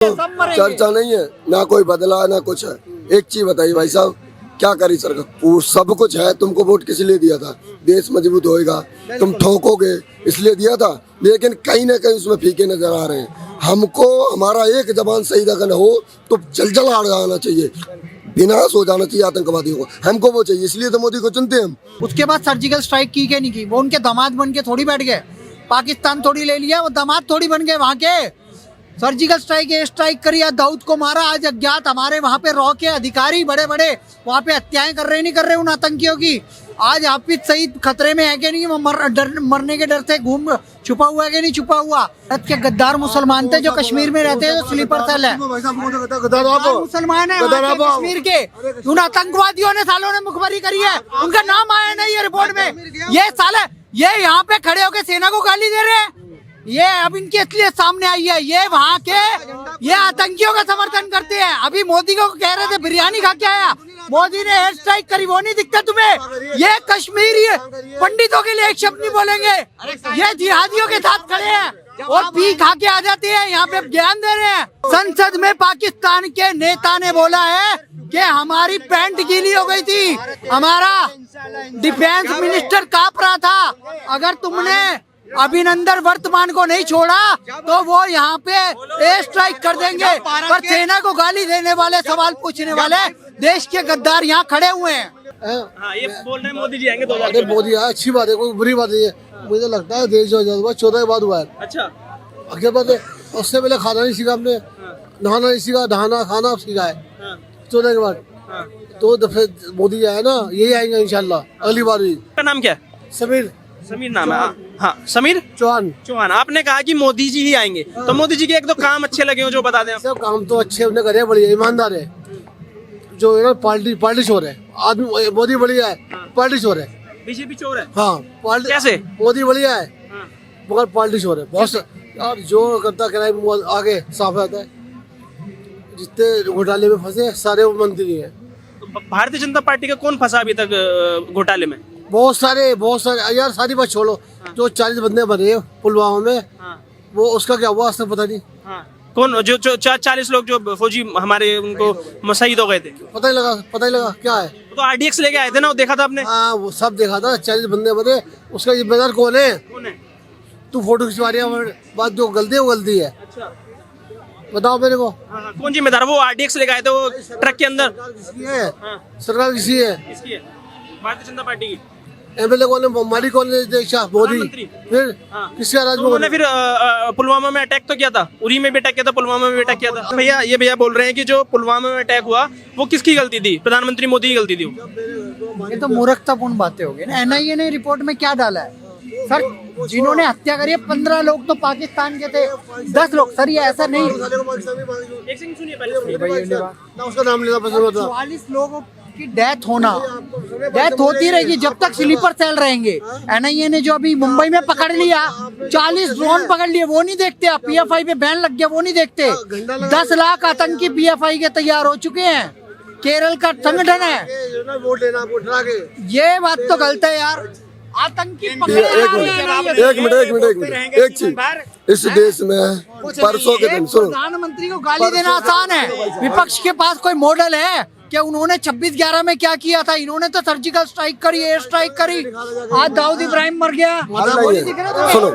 चर्चा नहीं है, ना कोई बदला ना कुछ है। एक चीज बताइए भाई साहब, क्या करी सरकार? सब कुछ है, तुमको वोट किस लिए दिया था? देश मजबूत होएगा, तुम ठोकोगे इसलिए दिया था, लेकिन कहीं ना कहीं उसमें फीके नजर आ रहे हैं। हमको हमारा एक जबान सही अगर हो तो जल आना चाहिए, विनाश हो जाना चाहिए आतंकवादियों को, हमको वो चाहिए, इसलिए तो मोदी को चुनते हैं हम। उसके बाद सर्जिकल स्ट्राइक की के नहीं की? वो उनके दामाद बन के थोड़ी बैठ गए, पाकिस्तान थोड़ी ले लिया, वो दामाद थोड़ी बन गए वहाँ के। सर्जिकल स्ट्राइक एयर स्ट्राइक करी, दाऊद को मारा, आज अज्ञात हमारे वहाँ पे रॉ के अधिकारी बड़े बड़े वहाँ पे हत्याएं कर रहे नहीं कर रहे उन आतंकियों की। आज हाफिज सईद खतरे में है कि नहीं? वो मरने के डर से घूम छुपा हुआ है कि नहीं छुपा हुआ? भारत के गद्दार मुसलमान थे जो कश्मीर में रहते हैं, जो स्लीपर सेल है, मुसलमान है कश्मीर के। उन आतंकवादियों ने सालों ने मुखबरी करी है, उनका नाम आया नहीं है रिपोर्ट में। ये साले ये यहाँ पे खड़े होकर सेना को गाली दे रहे हैं, ये अब इनकी असलियत सामने आई है। ये वहाँ के ये आतंकियों का समर्थन करते हैं। अभी मोदी को कह रहे थे बिरयानी खा के आया, मोदी ने एयर स्ट्राइक करी, वो नहीं दिखता तुम्हें? ये कश्मीरी पंडितों के लिए एक शब्द नहीं बोलेंगे, ये जिहादियों के साथ खड़े हैं और पी खा के आ जाते हैं, यहाँ पे ज्ञान दे रहे हैं। संसद में पाकिस्तान के नेता ने बोला है कि हमारी पैंट गीली हो गई थी, हमारा डिफेंस मिनिस्टर कांप रहा था। अगर तुमने अभिनंदन वर्तमान को नहीं छोड़ा तो वो यहाँ पे एयर स्ट्राइक कर देंगे। पर सेना को गाली देने वाले, सवाल पूछने वाले देश के गद्दार यहाँ खड़े हुए हैं। हाँ, ये बोल रहे हैं मोदी जी आएंगे 2024 अरे मोदी आया, अच्छी बात है, कोई बुरी बात नहीं है। मुझे लगता है देश जो आजाद हुआ 14 के बाद हुआ है। अच्छा, अगले बात है, उससे पहले खाना नहीं सीखा हमने, नहाना नहीं सीखा, नहाना खाना सीखा है 14 के बाद। तो दफे मोदी आया ना, यही आएंगे इंशाल्लाह अगली बार भी। आपका नाम क्या है? समीर समीर नाम है। हाँ, समीर चौहान। आपने कहा कि मोदी जी ही आएंगे, तो मोदी जी के एक दो काम अच्छे लगे हो जो बता दें आप। सब काम तो अच्छे उन्हें करे, बढ़िया ईमानदार है, जो है ना पार्टी चोर है आदमी। मोदी बढ़िया है, पार्टी चोर है, बीजेपी चोर है। हाँ पार्टी कैसे? मोदी बढ़िया है मगर पार्टी चोर है बहुत यार। जो करता क्राइम आगे साफ आता है, जितने घोटाले में फंसे सारे वो मंत्री हैं। तो भारतीय जनता पार्टी का कौन फंसा अभी तक घोटाले में? बहुत सारे यार, सारी बात छोड़ो। जो 40 बंदे मरे पुलवामा में, वो उसका क्या हुआ आज तक पता नहीं। कौन जो 40 लोग जो फौजी हमारे उनको शहीद हो गए थे? पता ही लगा क्या है। वो तो RDX लेके आए थे ना, वो देखा था आपने? हाँ वो सब देखा था, 40 बंदे मरे, उसका जिम्मेदार कौन है? तू फोटो खिंचवा रही है, बात जो गलती है वो गलती है। अच्छा, बताओ मेरे को। कौन जिम्मेदार? वो RDX लेके आए थे वो ट्रक के अंदर। किसकी है? सरकार किसी है? किसकी है? भारतीय जनता पार्टी की। MLA कौन है? माली कौन है? मोदी। फिर किसका राज? उन्होंने फिर पुलवामा में अटैक तो किया था, उरी में भी अटैक किया था, पुलवामा में भी अटैक किया था। भैया ये भैया बोल रहे हैं कि जो पुलवामा में अटैक हुआ वो किसकी गलती थी? प्रधानमंत्री मोदी की गलती थी। ये तो मूर्खतापूर्ण बातें हो गई ना। NIA ने रिपोर्ट में क्या डाला है सर? जिन्होंने हत्या करी है 15 लोग तो पाकिस्तान के थे, 10 लोग। सर ये ऐसा नहीं, उसका नाम लेना पसंद होता। 44 लोगों की डेथ होती रहेगी जब तक स्लीपर सेल रहेंगे। NIA ने जो अभी मुंबई में पकड़ लिया, 40 ड्रोन पकड़ लिए, वो नहीं देखते। आप PFI पे बैन लग गया, वो नहीं देखते। 10 लाख आतंकी PFI के तैयार हो चुके हैं, केरल का संगठन है। ये बात तो गलत है यार, आतंकी एक मिनट एक चीज, इस देश में परसों के दिन सुनो, प्रधानमंत्री को गाली देना आसान है, विपक्ष के पास कोई मॉडल है कि उन्होंने 26/11 में क्या किया था? इन्होंने तो सर्जिकल स्ट्राइक करी, एयर स्ट्राइक करी, आज दाऊद इब्राहिम मर गया। सुनो,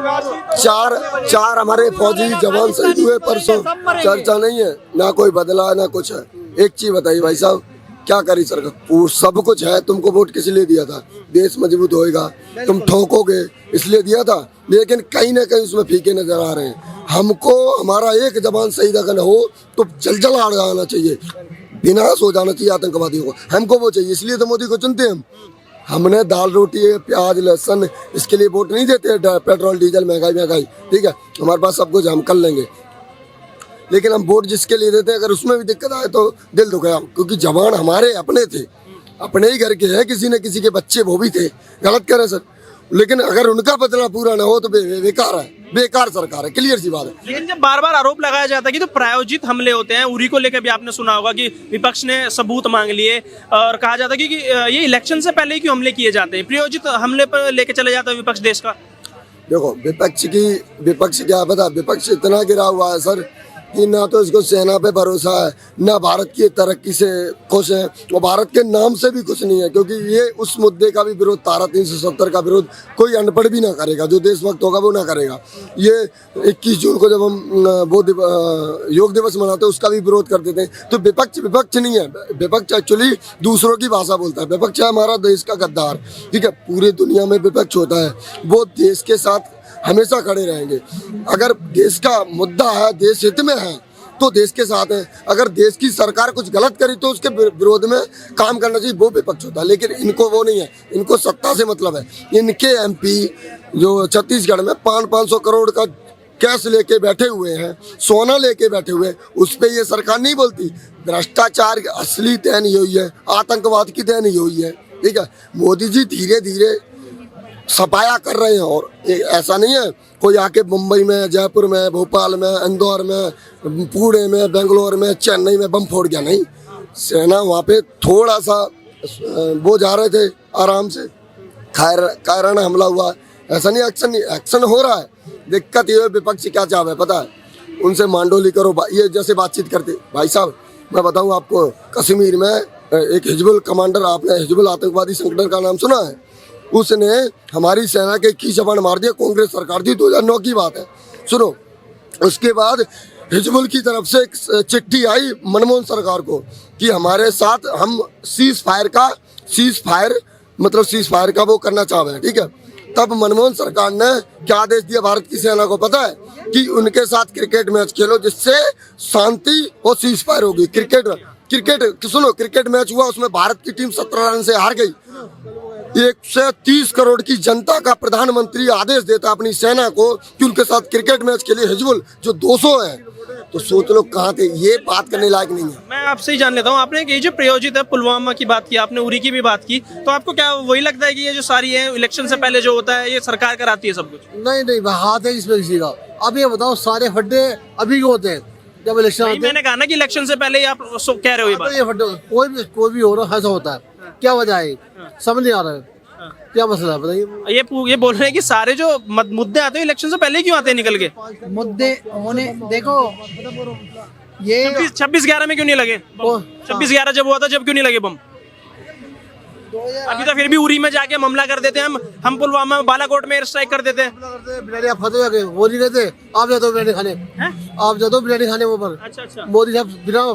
चार हमारे फौजी जवान शहीद हुए परसों, चर्चा नहीं है, ना कोई बदला ना कुछ है। एक चीज बताइए भाई साहब, क्या करी सरकार? सब कुछ है, तुमको वोट किस लिए दिया था? देश मजबूत होएगा, तुम ठोकोगे इसलिए दिया था, लेकिन कहीं ना कहीं उसमें फीके नजर आ रहे हैं। हमको हमारा एक जबान सही अगर हो तो जल आना चाहिए, विनाश हो जाना चाहिए आतंकवादियों को, हमको वो चाहिए, इसलिए तो मोदी को चुनते हैं हम। हमने दाल रोटी प्याज लहसुन इसके लिए वोट नहीं देते, पेट्रोल डीजल महंगाई, ठीक है, हमारे पास सब कुछ हम कर लेंगे, लेकिन हम वोट जिसके लिए देते हैं अगर उसमें भी दिक्कत आए तो दिल दुखाया, क्योंकि जवान हमारे अपने थे, अपने ही घर के हैं, किसी न किसी के बच्चे वो भी थे। गलत करे सर, लेकिन अगर उनका बदला पूरा ना हो तो बेकार है, बेकार सरकार है, क्लियर सी बात है। लेकिन जब बार बार आरोप लगाया जाता है कि तो प्रायोजित हमले होते हैं, उरी को लेकर भी आपने सुना होगा कि विपक्ष ने सबूत मांग लिए और कहा जाता है कि ये इलेक्शन से पहले ही क्यों हमले किए जाते हैं, प्रायोजित हमले पर लेके चले जाता है विपक्ष देश का। देखो विपक्ष क्या पता, विपक्ष इतना गिरा हुआ है सर कि ना तो इसको सेना पे भरोसा है, ना भारत की तरक्की से खुश है, और भारत के नाम से भी खुश नहीं है, क्योंकि ये उस मुद्दे का भी विरोध, धारा 370 का विरोध कोई अनपढ़ भी ना करेगा, जो देशभक्त होगा वो ना करेगा। ये 21 जून को जब हम योग दिवस मनाते हैं उसका भी विरोध कर देते हैं। तो विपक्ष नहीं है, विपक्ष एक्चुअली दूसरों की भाषा बोलता है। विपक्ष है हमारा देश का गद्दार, ठीक है। पूरी दुनिया में विपक्ष होता है, वो देश के साथ हमेशा खड़े रहेंगे। अगर देश का मुद्दा है, देश हित में है, तो देश के साथ है। अगर देश की सरकार कुछ गलत करी तो उसके विरोध में काम करना चाहिए, वो विपक्ष होता है। लेकिन इनको वो नहीं है, इनको सत्ता से मतलब है। इनके एमपी जो छत्तीसगढ़ में 500 करोड़ का कैश लेके बैठे हुए हैं, सोना लेके बैठे हुए हैं, उस पर ये सरकार नहीं बोलती। भ्रष्टाचार की असली देन यही है, आतंकवाद की देन यही है, ठीक है। मोदी जी धीरे धीरे सफाया कर रहे हैं, और ऐसा नहीं है कोई आके मुंबई में, जयपुर में, भोपाल में, इंदौर में, पुणे में, बेंगलोर में, चेन्नई में बम फोड़ गया। नहीं, सेना वहाँ पे थोड़ा सा वो जा रहे थे आराम से, कायराना हमला हुआ, ऐसा नहीं, एक्शन हो रहा है। दिक्कत ये है विपक्ष क्या चाह है पता है, उनसे मांडोली करो, ये जैसे बातचीत करते। भाई साहब मैं बताऊँ आपको, कश्मीर में एक हिजबुल कमांडर, आपने हिजबुल आतंकवादी संगठन का नाम सुना है, उसने हमारी सेना के की जबान मार दिया। कांग्रेस सरकार थी, 2009 की बात है, सुनो। उसके बाद हिजबुल की तरफ से एक चिट्ठी आई मनमोहन सरकार को कि हमारे साथ हम सीज फायर का वो करना चाह रहे हैं, ठीक है। तब मनमोहन सरकार ने क्या आदेश दिया भारत की सेना को पता है, कि उनके साथ क्रिकेट मैच खेलो जिससे शांति और सीज फायर होगी। क्रिकेट मैच हुआ, उसमें भारत की टीम 17 रन से हार गई। 130 करोड़ की जनता का प्रधानमंत्री आदेश देता अपनी सेना को कि उनके साथ क्रिकेट मैच के लिए हिजबुल जो 200 है, तो सोच लो कहाँ थे। ये बात करने लायक नहीं है। मैं आपसे ही जान लेता हूँ, आपने ये जो प्रयोजित है, पुलवामा की बात की आपने, उरी की भी बात की, तो आपको क्या वही लगता है कि ये जो सारी है इलेक्शन से पहले जो होता है ये सरकार कराती है सब कुछ? नहीं, हाथ है इसमें किसी का। अब ये बताओ, सारे फड्डे अभी क्यों होते हैं जब इलेक्शन आते हैं? मैंने कहा ना कि इलेक्शन से पहले ही आप कह रहे हो ये बात। ये फड्डे कोई भी हो रहा है, ऐसा होता है। क्या वजह है, समझ नहीं आ रहा है, क्या मसला है बताइए। ये बोल रहे हैं कि सारे जो मुद्दे आते हैं इलेक्शन से पहले क्यों आते हैं निकल के? मुद्दे होने देखो, ये 26/11 में क्यों नहीं लगे? 26/11 जब हुआ था, जब क्यों नहीं लगे बम? अभी तो फिर भी उरी में जाके हमला कर देते हैं, हम पुलवामा में, बालाकोट में एयर स्ट्राइक कर देते हैं। बिरयानी आप खाते हो, वो नहीं कहते आप जाते हो बिरयानी खाने, आप जाते हो बिरयानी खाने वो पर। अच्छा। मोदी साहब बिना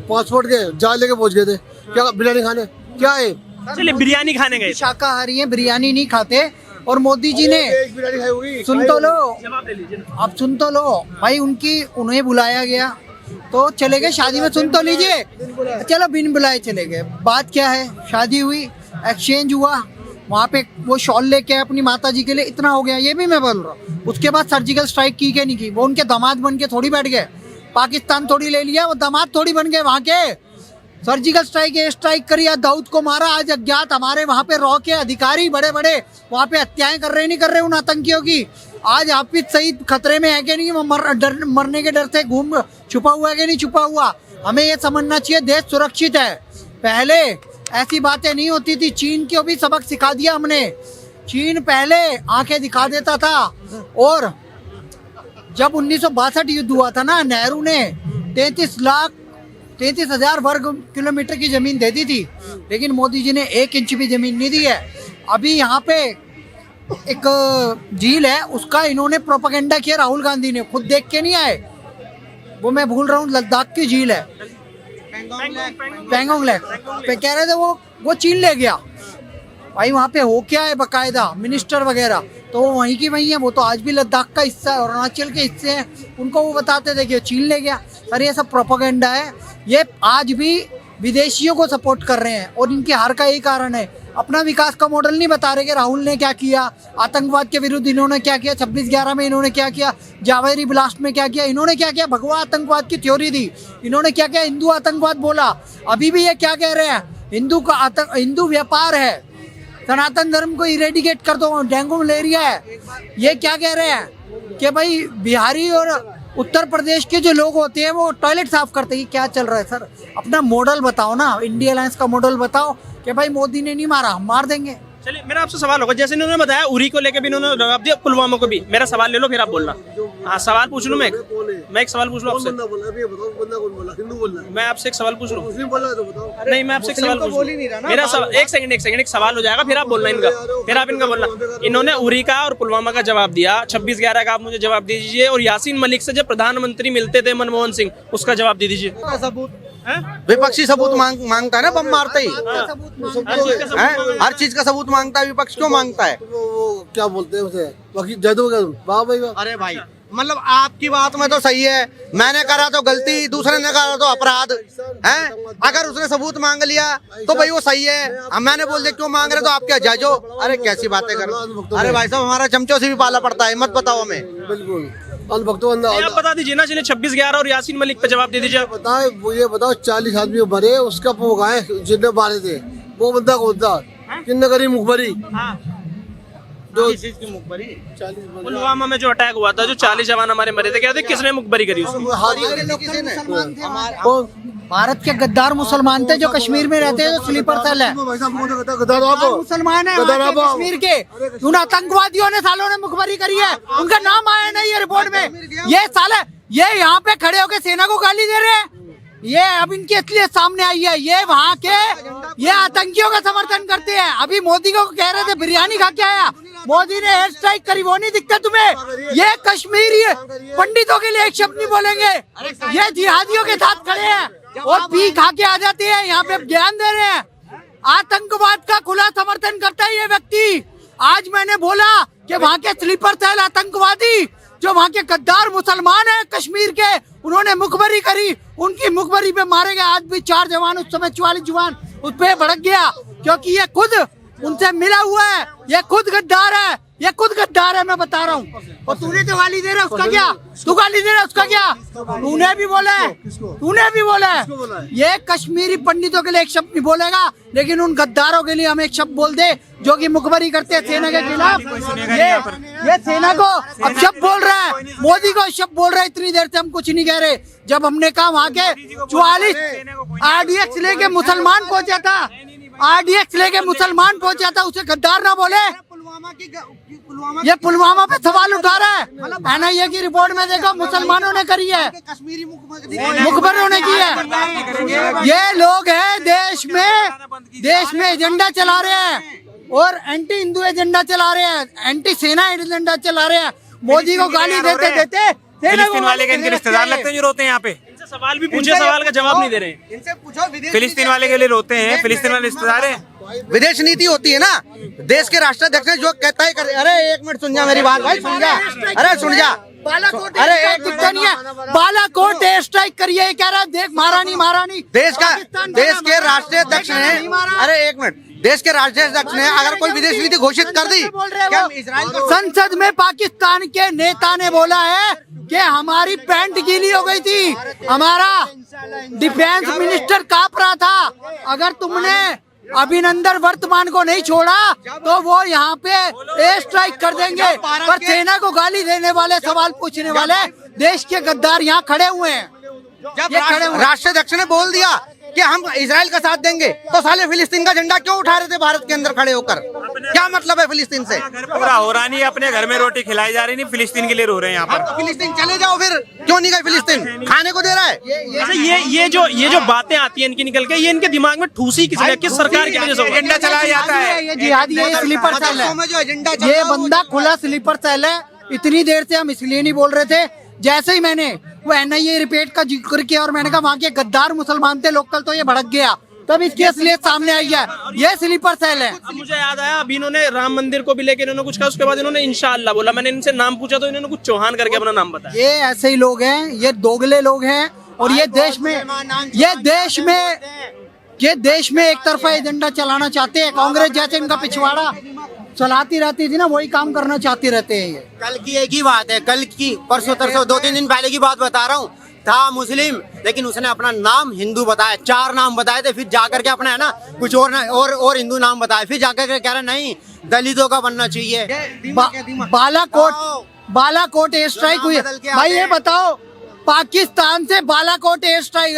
पासपोर्ट के जहाज लेके पहुंच गए थे, क्या बिरयानी खाने क्या है? चलिए बिरयानी खाने गए, शाकाहारी है, बिरयानी नहीं खाते। और मोदी जी ने बिरयानी खाई होगी, सुन तो लो, जवाब ले लीजिए। अब सुन तो लो भाई, उन्हें बुलाया गया तो चले गए शादी में, सुन तो लीजिए। चलो बिन बुलाए चले गए, बात क्या है, शादी हुई, एक्सचेंज हुआ, वहाँ पे वो शॉल लेके अपनी माता जी के लिए, इतना हो गया। ये भी मैं बोल रहा हूँ, उसके बाद सर्जिकल स्ट्राइक की के नहीं की, वो उनके दामाद बन के थोड़ी बैठ गए, पाकिस्तान थोड़ी ले लिया, वो दामाद थोड़ी बन गए वहाँ के। सर्जिकल स्ट्राइक, एयर स्ट्राइक करी, दाऊद को मारा, आज अज्ञात हमारे वहाँ पे रॉ के अधिकारी बड़े बड़े वहाँ पे हत्याएं कर रहे नहीं कर रहे उन आतंकियों की। आज हाफिज सईद खतरे में है कि नहीं, वो मरने के डर से घूम छुपा हुआ है कि नहीं छुपा हुआ। हमें ये समझना चाहिए देश सुरक्षित है। पहले ऐसी बातें नहीं होती थी, चीन को भी सबक सिखा दिया हमने। चीन पहले आंखें दिखा देता था, और जब 1962 युद्ध हुआ था ना, नेहरू ने 33,00,000 वर्ग किलोमीटर की जमीन दे दी थी, लेकिन मोदी जी ने 1 इंच भी जमीन नहीं दी है। अभी यहाँ पे एक झील है, उसका इन्होंने प्रोपेगेंडा किया, राहुल गांधी ने, खुद देख के नहीं आए। वो मैं भूल रहा हूँ, लद्दाख की झील है, पैंगोंग लेक पे कह रहे थे वो चीन ले गया। भाई वहाँ पे हो क्या है, बकायदा मिनिस्टर वगैरह तो वो वहीं की वहीं है। वो तो आज भी लद्दाख का हिस्सा है, अरुणाचल के हिस्से हैं, उनको वो बताते थे कि चीन ले गया। सर ये सब प्रोपेगेंडा है, ये आज भी विदेशियों को सपोर्ट कर रहे हैं, और इनके हार का यही कारण है। अपना विकास का मॉडल नहीं बता रहे कि राहुल ने क्या किया, आतंकवाद के विरुद्ध इन्होंने क्या किया, 26/11 में इन्होंने क्या किया, जावेरी ब्लास्ट में क्या किया, इन्होंने क्या किया, भगवा आतंकवाद की थ्योरी दी, इन्होंने क्या किया, हिंदू आतंकवाद बोला। अभी भी ये क्या कह रहे हैं, हिंदू व्यापार है, सनातन धर्म को इरेडिकेट कर दो, डेंगू मलेरिया है। ये क्या कह रहे हैं कि भाई बिहारी और उत्तर प्रदेश के जो लोग होते हैं वो टॉयलेट साफ करते हैं। क्या चल रहा है सर? अपना मॉडल बताओ ना, इंडिया अलायंस का मॉडल बताओ कि भाई मोदी ने नहीं मारा, हम मार देंगे, चलिए मेरा आपसे सवाल होगा, जैसे इन्होंने बताया उरी को लेके भी इन्होंने जवाब दिया, पुलवामा को भी। मेरा सवाल ले लो फिर आप बोलना। हाँ सवाल पूछ लूँ मैं एक सवाल पूछ लूँ आपसे। मैं आपसे एक सवाल पूछ लूँ। नहीं मैं आपसे एक सवाल पूछ लूँ। मेरा सवाल एक सेकंड एक सवाल हो जाएगा, फिर आप बोलना इनका, फिर आप इनका बोलना। इन्होंने उरी का और पुलवामा का जवाब दिया, 26/11 का आप मुझे जवाब दे दीजिए, और यासीन मलिक से जब प्रधानमंत्री मिलते थे मनमोहन सिंह, उसका जवाब दे दीजिए। विपक्षी सबूत मांगता है ना, बम मारते ही हर चीज का सबूत मांगता है। विपक्ष क्यों मांगता है? वो क्या बोलते हैं उसे, बाकी जदों का वाह भाई वाह। अरे भाई मतलब आपकी बात में तो सही है, मैंने करा तो गलती, दूसरे ने करा तो अपराध है। अगर उसने सबूत मांग लिया तो भाई वो सही है, अब मैंने बोल दिया क्यों मांग रहे तो आप क्या जज हो? अरे कैसी बातें कर रहे हो? अरे भाई साहब हमारा चमचों से भी पाला पड़ता है, मत बताओ हमें। बिल्कुल आप बता दीजिए ना, चलिए 26/11 और यासीन मलिक पे जवाब दे दीजिए। बताए वो, ये बताओ 40 आदमी मरे, उसका वो गाय जितने मारे थे वो बंदा कौन था? किन्ने करी मुखबरी? पुलवामा में जो अटैक हुआ था, जो 40 जवान हमारे मरे थे, क्या थे, किसने मुखबरी करी उसकी? भारत के गद्दार मुसलमान थे जो कश्मीर में रहते हैं, जो स्लीपर सेल है। मुसलमान है कश्मीर के, उन आतंकवादियों ने सालों ने मुखबरी करी है, उनका नाम आया नहीं है रिपोर्ट में। ये साले ये यहाँ पे खड़े होकर सेना को गाली दे रहे हैं, ये अब इनकी असलियत सामने आई है। ये वहाँ के ये आतंकियों का समर्थन करते हैं। अभी मोदी को कह रहे थे बिरयानी खा के आया, मोदी ने एयर स्ट्राइक करी, वो नहीं दिखता तुम्हें? ये कश्मीरी पंडितों के लिए एक शब्द नहीं बोलेंगे, ये जिहादियों के साथ खड़े हैं और पी खा के आ जाते हैं, यहाँ पे ज्ञान दे रहे हैं। आतंकवाद का खुला समर्थन करता है ये व्यक्ति। आज मैंने बोला कि वहाँ के स्लीपर सेल आतंकवादी जो वहाँ के गद्दार मुसलमान हैं कश्मीर के, उन्होंने मुखबरी करी, उनकी मुखबरी पे मारे गए। आज भी 4 जवान, उस समय 44 जवान उस पे भड़क गया, क्योंकि ये खुद उनसे मिला हुआ है, ये खुद गद्दार है, ये खुद गद्दार है, मैं बता रहा हूँ। और तूने तो गाली दे रहा है, उसका क्या? तू गाली दे रहा है, उसका क्या? तूने भी बोला है, तूने भी बोला है। ये कश्मीरी पंडितों के लिए एक शब्द नहीं बोलेगा, लेकिन उन गद्दारों के लिए हम एक शब्द बोल दे जो कि मुखबरी करते हैं सेना के खिलाफ। ये सेना को अब शब्द बोल रहा है, मोदी को शब्द बोल रहा है। इतनी देर से हम कुछ नहीं कह रहे, जब हमने कहा वहाँ के 44 RDX लेके मुसलमान पहुंचा था, RDX लेके मुसलमान पहुंचा था, उसे गद्दार ना बोले। ये पुलवामा पे सवाल उठा रहा है। NIA की रिपोर्ट में देखो, मुसलमानों ने करी है, मुखबरों ने की है। ये लोग हैं देश में एजेंडा चला रहे हैं और एंटी हिंदू एजेंडा चला रहे हैं, एंटी सेना एजेंडा चला रहे हैं। मोदी को गाली देते फिलिस्तीन वाले के इनके रिश्तेदार लगते हैं जो रोते हैं यहाँ पे। सवाल भी पूछे, सवाल का जवाब नहीं दे रहे। इनसे पूछो, फिलिस्तीन वाले के लिए रोते हैं, फिलिस्तीन वाले रिश्तेदार हैं। विदेश नीति होती है ना, देश के राष्ट्राध्यक्ष ने जो कहता है कर। अरे एक मिनट सुन जा मेरी बात भाई, सुन जा, अरे सुन जा। अरे एक दिखता नहीं है, बालाकोट एयर स्ट्राइक करिए, कह रहा है देख मारा नहीं। देश के राष्ट्रीय अध्यक्ष ने, अरे एक मिनट, देश के राष्ट्रीय अध्यक्ष ने अगर कोई विदेश नीति घोषित कर दी, क्या इजराइल को? संसद में पाकिस्तान के नेता ने बोला है कि हमारी पैंट गीली हो गई थी, हमारा डिफेंस मिनिस्टर कांप रहा था। अगर तुमने अभिनंदन वर्तमान को नहीं छोड़ा तो वो यहाँ पे एयर स्ट्राइक कर देंगे। पर सेना को गाली देने वाले, सवाल पूछने वाले देश के गद्दार यहाँ खड़े हुए हैं। जब राष्ट्राध्यक्ष ने बोल दिया कि हम इजराइल का साथ देंगे, तो साले फिलिस्तीन का झंडा क्यों उठा रहे थे भारत के अंदर खड़े होकर? क्या मतलब है फिलिस्तीन से? पूरा हो रहा नहीं, अपने घर में रोटी खिलाई जा रही नहीं, फिलिस्तीन के लिए रो रहे हैं यहाँ पर। फिलिस्तीन चले जाओ फिर, क्यों नहीं गए फिलिस्तीन? खाने को दे रहा है। ये जो बातें आती हैं इनकी निकल के, ये इनके दिमाग में ठूसी किस सरकार की वजह से एजेंडा चलाया जाता है। ये जिहादी है, स्लीपर सेल है, ये बंदा खुला स्लीपर सेल है। इतनी देर से हम इसलिए नहीं बोल रहे थे, जैसे ही मैंने वो NIA रिपोर्ट का जिक्र किया और मैंने कहा वहाँ के गद्दार मुसलमान थे लोकल, तो ये भड़क गया, तब इसकी असलियत सामने आई है। ये स्लीपर सेल है। अब मुझे याद आया, अभी इन्होंने राम मंदिर को भी लेकर इन्होंने कुछ कहा, उसके बाद इन्होंने इंशाअल्लाह बोला। मैंने इनसे नाम पूछा तो इन्होंने कुछ चौहान करके अपना नाम बताया। ये ऐसे ही लोग हैं, ये दोगले लोग हैं, और ये देश में एक तरफा एजेंडा चलाना चाहते हैं। कांग्रेस जैसे इनका पिछवाड़ा चलाती रहती थी ना, वही काम करना चाहते रहते हैं। ये कल की एक ही बात है, कल की परसों तरसों 2-3 दिन पहले की बात बता रहा हूँ। था मुस्लिम, लेकिन उसने अपना नाम हिंदू बताया, 4 नाम बताए थे, फिर जाकर के अपना है ना कुछ और हिंदू नाम बताया, फिर जाकर के कह रहा नहीं दलितों का बनना चाहिए। बालाकोट एयर स्ट्राइक हुई। भाई ये बताओ, पाकिस्तान से बालाकोट एयर स्ट्राइक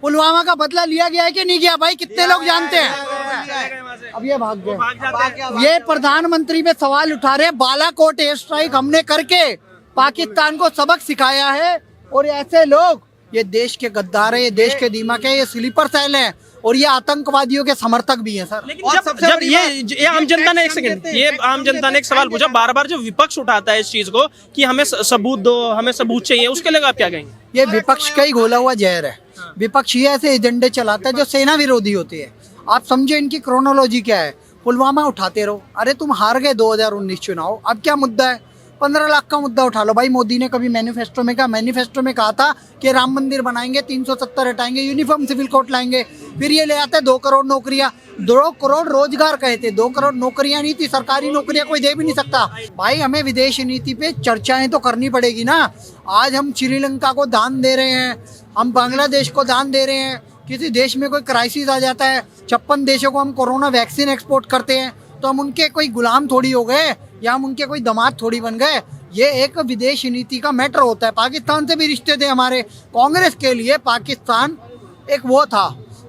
पुलवामा का बदला लिया गया है कि नहीं गया? भाई कितने लोग जानते हैं? अब ये भाग गए। भाग जाते हैं। ये प्रधानमंत्री पे सवाल उठा रहे हैं, बालाकोट एयर स्ट्राइक हमने करके पाकिस्तान को सबक सिखाया है। और ऐसे लोग, ये देश के गद्दार है, ये देश के दीमक है, ये स्लीपर सेल है और ये आतंकवादियों के समर्थक भी हैं सर। लेकिन जब ये आम जनता ने, एक सेकंड, ये आम जनता ने एक सवाल पूछा, बार बार जो विपक्ष उठाता है इस चीज को कि हमें सबूत दो, हमें सबूत चाहिए, उसके लिए आप क्या कहेंगे? ये विपक्ष का ही घोला हुआ जहर है। विपक्ष ये ऐसे एजेंडे चलाता है जो सेना विरोधी होते हैं। आप समझे इनकी क्रोनोलॉजी क्या है। पुलवामा उठाते रहो, अरे तुम हार गए 2019 चुनाव, अब क्या मुद्दा है? 15 लाख का मुद्दा उठा लो भाई। मोदी ने कभी मैनिफेस्टो में कहा था कि राम मंदिर बनाएंगे, 370 हटाएंगे, यूनिफॉर्म सिविल कोड लाएंगे। फिर ये ले आते 2 करोड़ नौकरियां, 2 करोड़ रोजगार कहे थे, 2 करोड़ नौकरियां नहीं थी। सरकारी नौकरियां कोई दे भी नहीं सकता। भाई हमें विदेश नीति पे चर्चाएं तो करनी पड़ेगी ना। आज हम श्रीलंका को दान दे रहे हैं, हम बांग्लादेश को दान दे रहे हैं। किसी देश में कोई क्राइसिस आ जाता है, 56 देशों को हम कोरोना वैक्सीन एक्सपोर्ट करते हैं, तो हम उनके कोई गुलाम थोड़ी हो गए या हम उनके कोई दामाद थोड़ी बन गए। ये एक विदेश नीति का मैटर होता है। पाकिस्तान से भी रिश्ते थे हमारे। कांग्रेस के लिए पाकिस्तान एक वो था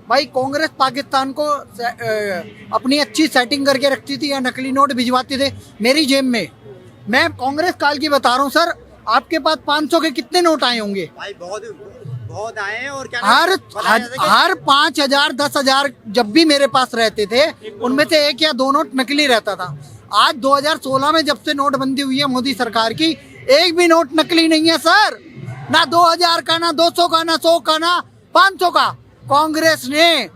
भाई। कांग्रेस पाकिस्तान को अपनी अच्छी सेटिंग करके रखती थी या नकली नोट भिजवाते थे मेरी जेब में। मैं कांग्रेस काल की बता रहा हूँ सर। आपके पास 500 के कितने नोट आए होंगे? भाई बहुत आए हैं। और क्या हर 5,000 10,000 जब भी मेरे पास रहते थे, उनमें से 1 या 2 नोट नकली रहता था। आज 2016 में जब से नोटबंदी हुई है मोदी सरकार की, एक भी नोट नकली नहीं है सर। ना 2000 का, ना 200 का, ना 100 का, ना 500 का। कांग्रेस ने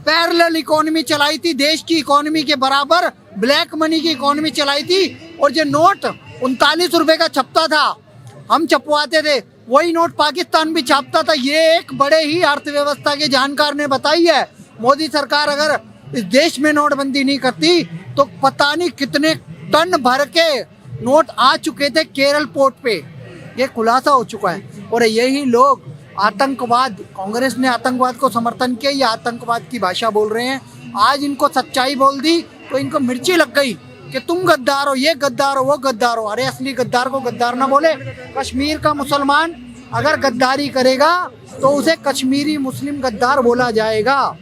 पैरेलल इकोनॉमी चलाई थी, देश की इकोनॉमी के बराबर ब्लैक मनी की इकोनॉमी चलाई थी। और जो नोट 39 रुपए का छपता था, हम छपवाते थे, वही नोट पाकिस्तान भी छापता था। ये एक बड़े ही अर्थव्यवस्था के जानकार ने बताई है। मोदी सरकार अगर इस देश में नोटबंदी नहीं करती तो पता नहीं कितने टन भर के नोट आ चुके थे केरल पोर्ट पे। ये खुलासा हो चुका है। और यही लोग आतंकवाद, कांग्रेस ने आतंकवाद को समर्थन किया, ये आतंकवाद की भाषा बोल रहे हैं। आज इनको सच्चाई बोल दी तो इनको मिर्ची लग गई कि तुम गद्दार हो, ये गद्दार हो, वो गद्दार हो। अरे असली गद्दार को गद्दार ना बोले। कश्मीर का मुसलमान अगर गद्दारी करेगा तो उसे कश्मीरी मुस्लिम गद्दार बोला जाएगा।